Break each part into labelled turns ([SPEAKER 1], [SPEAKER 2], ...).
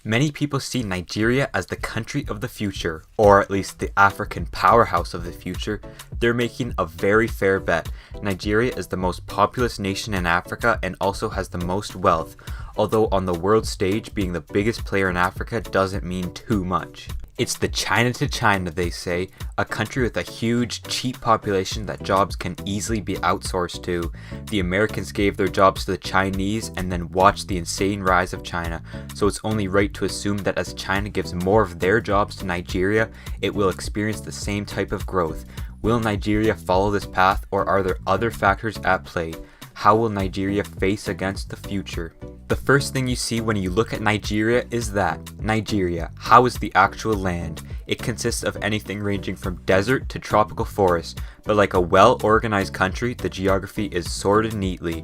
[SPEAKER 1] Many people see Nigeria as the country of the future, or at least the African powerhouse of the future. They're making a very fair bet. Nigeria is the most populous nation in Africa and also has the most wealth, although on the world stage being the biggest player in Africa doesn't mean too much. It's the China to China, they say, a country with a huge, cheap population that jobs can easily be outsourced to. The Americans gave their jobs to the Chinese and then watched the insane rise of China, so it's only right to assume that as China gives more of their jobs to Nigeria, it will experience the same type of growth. Will Nigeria follow this path, or are there other factors at play? How will Nigeria face against the future? The first thing you see when you look at Nigeria is that Nigeria, how is the actual land? It consists of anything ranging from desert to tropical forest, but like a well-organized country, the geography is sorted neatly.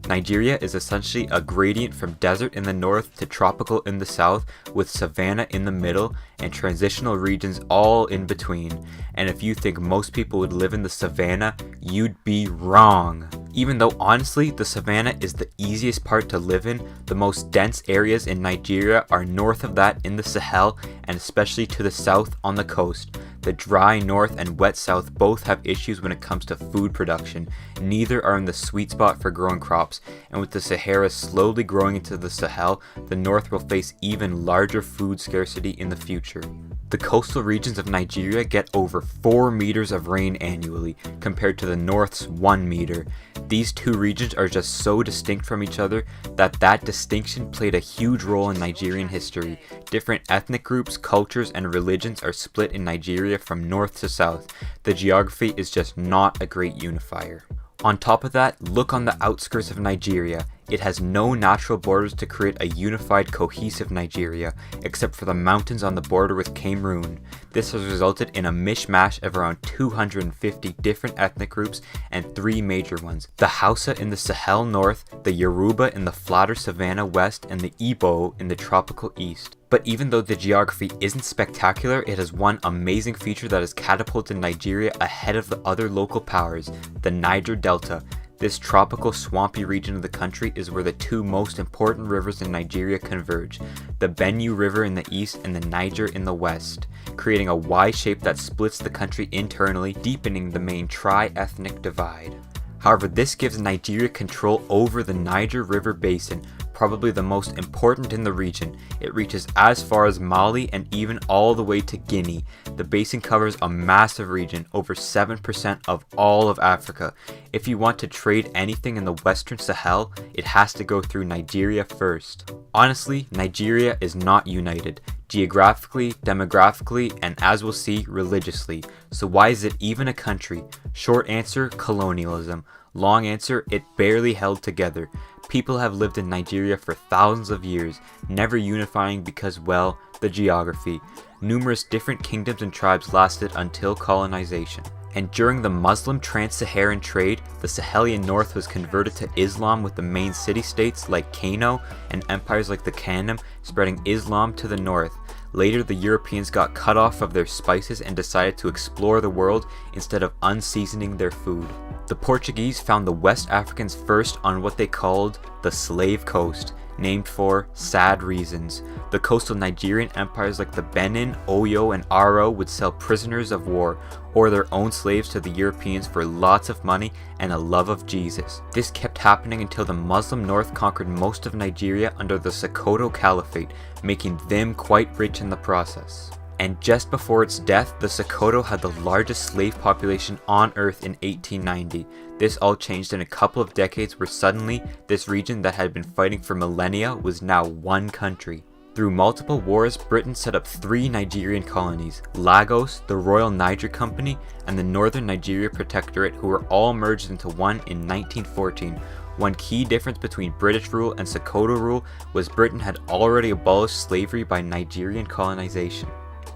[SPEAKER 1] Nigeria is essentially a gradient from desert in the north to tropical in the south, with savanna in the middle and transitional regions all in between. And if you think most people would live in the savanna, you'd be wrong. Even though honestly the savanna is the easiest part to live in, the most dense areas in Nigeria are north of that in the Sahel and especially to the south on the coast. The dry north and wet south both have issues when it comes to food production. Neither are in the sweet spot for growing crops, and with the Sahara slowly growing into the Sahel, the north will face even larger food scarcity in the future. The coastal regions of Nigeria get over 4 meters of rain annually, compared to the north's 1 meter. These two regions are just so distinct from each other that distinction played a huge role in Nigerian history. Different ethnic groups, cultures, and religions are split in Nigeria from north to south. The geography is just not a great unifier. On top of that, look on the outskirts of Nigeria. It has no natural borders to create a unified, cohesive Nigeria, except for the mountains on the border with Cameroon. This has resulted in a mishmash of around 250 different ethnic groups and 3 major ones: the Hausa in the Sahel north, the Yoruba in the flatter savanna west, and the Igbo in the tropical east. But even though the geography isn't spectacular, it has one amazing feature that has catapulted Nigeria ahead of the other local powers: the Niger Delta. This tropical swampy region of the country is where the 2 most important rivers in Nigeria converge, the Benue River in the east and the Niger in the west, creating a Y shape that splits the country internally, deepening the main tri-ethnic divide. However, this gives Nigeria control over the Niger River basin, probably the most important in the region. It reaches as far as Mali and even all the way to Guinea. The basin covers a massive region, over 7% of all of Africa. If you want to trade anything in the Western Sahel, it has to go through Nigeria first. Honestly, Nigeria is not united, geographically, demographically, and as we'll see, religiously. So why is it even a country? Short answer, colonialism. Long answer, it barely held together. People have lived in Nigeria for thousands of years, never unifying because, well, the geography. Numerous different kingdoms and tribes lasted until colonization. And during the Muslim trans-Saharan trade, the Sahelian north was converted to Islam, with the main city-states like Kano and empires like the Kingdom spreading Islam to the north. Later, the Europeans got cut off of their spices and decided to explore the world instead of unseasoning their food. The Portuguese found the West Africans first on what they called the Slave Coast, named for sad reasons. The coastal Nigerian empires like the Benin, Oyo, and Aro would sell prisoners of war or their own slaves to the Europeans for lots of money and a love of Jesus. This kept happening until the Muslim North conquered most of Nigeria under the Sokoto Caliphate, making them quite rich in the process. And just before its death, the Sokoto had the largest slave population on earth in 1890. This all changed in a couple of decades, where suddenly this region that had been fighting for millennia was now one country. Through multiple wars, Britain set up 3 Nigerian colonies: Lagos, the Royal Niger Company, and the Northern Nigeria Protectorate, who were all merged into one in 1914. One key difference between British rule and Sokoto rule was Britain had already abolished slavery by Nigerian colonization.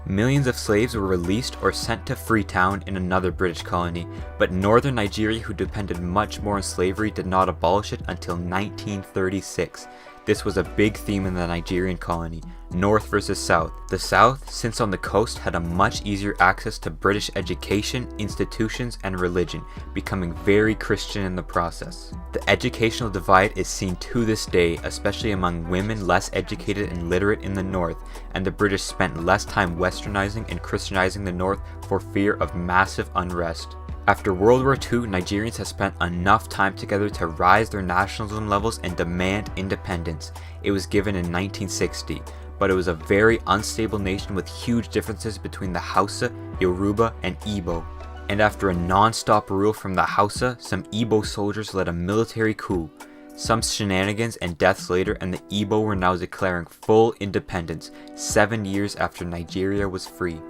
[SPEAKER 1] Millions of slaves were released or sent to Freetown in another British colony, but northern Nigeria, who depended much more on slavery, did not abolish it until 1936. This was a big theme in the Nigerian colony. North versus South. The South, since on the coast, had a much easier access to British education, institutions, and religion, becoming very Christian in the process. The educational divide is seen to this day, especially among women less educated and literate in the North, and the British spent less time westernizing and Christianizing the North for fear of massive unrest. After World War II, Nigerians have spent enough time together to rise their nationalism levels and demand independence. It was given in 1960, but it was a very unstable nation with huge differences between the Hausa, Yoruba, and Igbo. And after a non-stop rule from the Hausa, some Igbo soldiers led a military coup. Some shenanigans and deaths later, and the Igbo were now declaring full independence 7 years after Nigeria was free.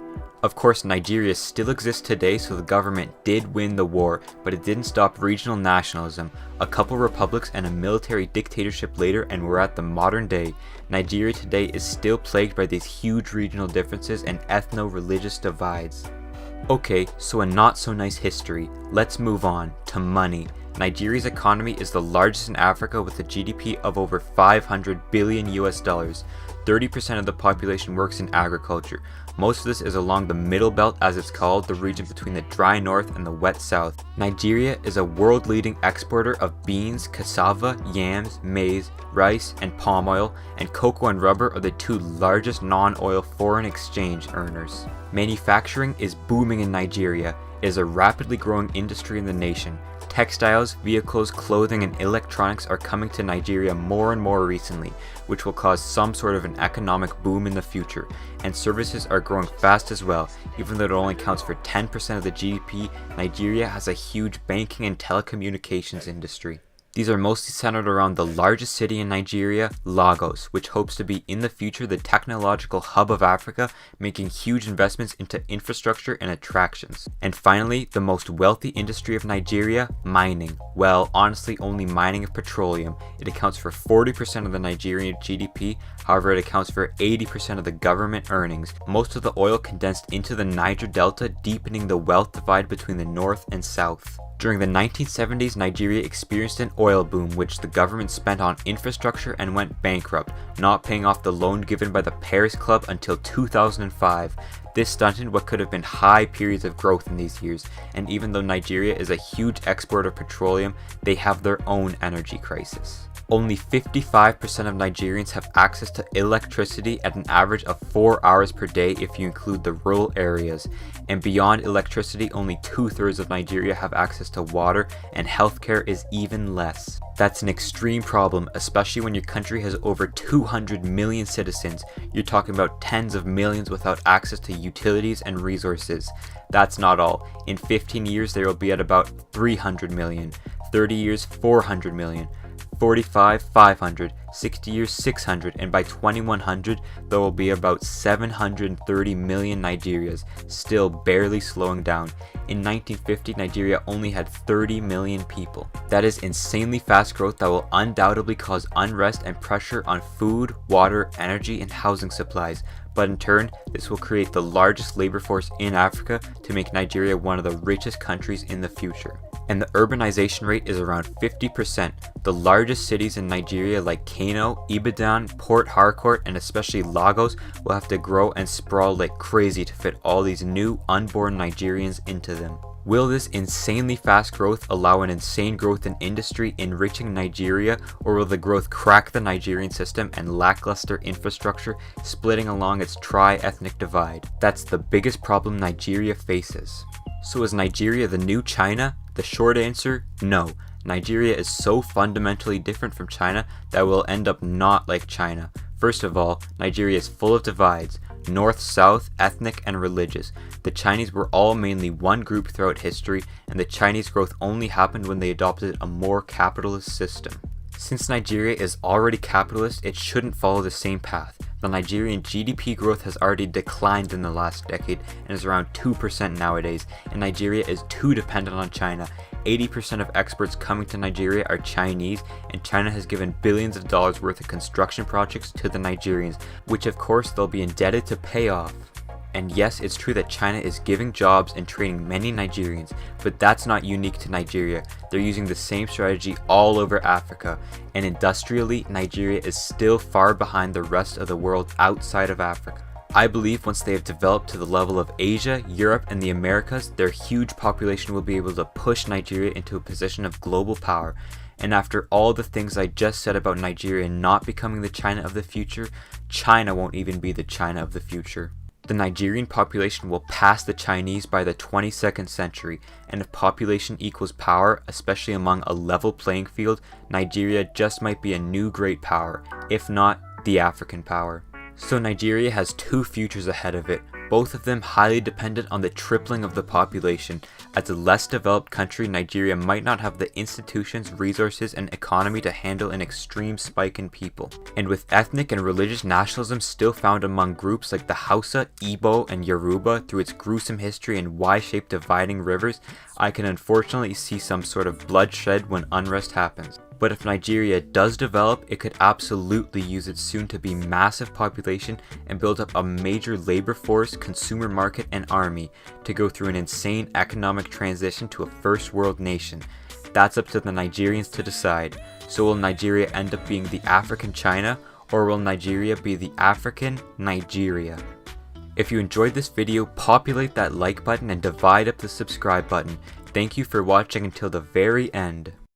[SPEAKER 1] Of course, Nigeria still exists today, so the government did win the war, but it didn't stop regional nationalism. A couple republics and a military dictatorship later, and we're at the modern day. Nigeria today is still plagued by these huge regional differences and ethno-religious divides. Okay, so a not so nice history. Let's move on to money. Nigeria's economy is the largest in Africa with a GDP of over 500 billion US dollars. 30% of the population works in agriculture. Most of this is along the Middle Belt, as it's called, the region between the dry north and the wet south. Nigeria is a world-leading exporter of beans, cassava, yams, maize, rice, and palm oil, and cocoa and rubber are the two largest non-oil foreign exchange earners. Manufacturing is booming in Nigeria. It is a rapidly growing industry in the nation. Textiles, vehicles, clothing, and electronics are coming to Nigeria more and more recently, which will cause some sort of an economic boom in the future. And services are growing fast as well. Even though it only accounts for 10% of the GDP, Nigeria has a huge banking and telecommunications industry. These are mostly centered around the largest city in Nigeria, Lagos, which hopes to be in the future the technological hub of Africa, making huge investments into infrastructure and attractions. And finally, the most wealthy industry of Nigeria, mining. Well, honestly, only mining of petroleum. It accounts for 40% of the Nigerian GDP, however it accounts for 80% of the government earnings. Most of the oil condensed into the Niger Delta, deepening the wealth divide between the north and south. During the 1970s, Nigeria experienced an oil boom which the government spent on infrastructure and went bankrupt, not paying off the loan given by the Paris Club until 2005. This stunted what could have been high periods of growth in these years, and even though Nigeria is a huge exporter of petroleum, they have their own energy crisis. Only 55% of Nigerians have access to electricity at an average of 4 hours per day if you include the rural areas. And beyond electricity, only 2/3 of Nigeria have access to water, and healthcare is even less. That's an extreme problem, especially when your country has over 200 million citizens. You're talking about tens of millions without access to utilities and resources. That's not all. In 15 years, there will be at about 300 million. 30 years, 400 million. 45, 500, 60 years, 600, and by 2100, there will be about 730 million Nigerians, still barely slowing down. In 1950, Nigeria only had 30 million people. That is insanely fast growth that will undoubtedly cause unrest and pressure on food, water, energy, and housing supplies. But in turn, this will create the largest labor force in Africa to make Nigeria one of the richest countries in the future. And the urbanization rate is around 50%. The largest cities in Nigeria like Kano, Ibadan, Port Harcourt, and especially Lagos will have to grow and sprawl like crazy to fit all these new unborn Nigerians into them. Will this insanely fast growth allow an insane growth in industry enriching Nigeria, or will the growth crack the Nigerian system and lackluster infrastructure, splitting along its tri-ethnic divide? That's the biggest problem Nigeria faces. So is Nigeria the new China? The short answer, no. Nigeria is so fundamentally different from China that we'll end up not like China. First of all, Nigeria is full of divides, north, south, ethnic, and religious. The Chinese were all mainly one group throughout history, and the Chinese growth only happened when they adopted a more capitalist system. Since Nigeria is already capitalist, it shouldn't follow the same path. The Nigerian GDP growth has already declined in the last decade and is around 2% nowadays, and Nigeria is too dependent on China. 80% of exports coming to Nigeria are Chinese, and China has given billions of dollars worth of construction projects to the Nigerians, which of course they'll be indebted to pay off. And yes, it's true that China is giving jobs and training many Nigerians, but that's not unique to Nigeria. They're using the same strategy all over Africa, and industrially, Nigeria is still far behind the rest of the world outside of Africa. I believe once they have developed to the level of Asia, Europe, and the Americas, their huge population will be able to push Nigeria into a position of global power. And after all the things I just said about Nigeria not becoming the China of the future, China won't even be the China of the future. The Nigerian population will pass the Chinese by the 22nd century, and if population equals power, especially among a level playing field, Nigeria just might be a new great power, if not the African power. So Nigeria has two futures ahead of it, both of them highly dependent on the tripling of the population. As a less developed country, Nigeria might not have the institutions, resources, and economy to handle an extreme spike in people. And with ethnic and religious nationalism still found among groups like the Hausa, Igbo, and Yoruba through its gruesome history and Y-shaped dividing rivers, I can unfortunately see some sort of bloodshed when unrest happens. But if Nigeria does develop, it could absolutely use its soon-to-be massive population and build up a major labor force, consumer market, and army to go through an insane economic transition to a first world nation. That's up to the Nigerians to decide. So will Nigeria end up being the African China, or will Nigeria be the African Nigeria? If you enjoyed this video, populate that like button and divide up the subscribe button. Thank you for watching until the very end.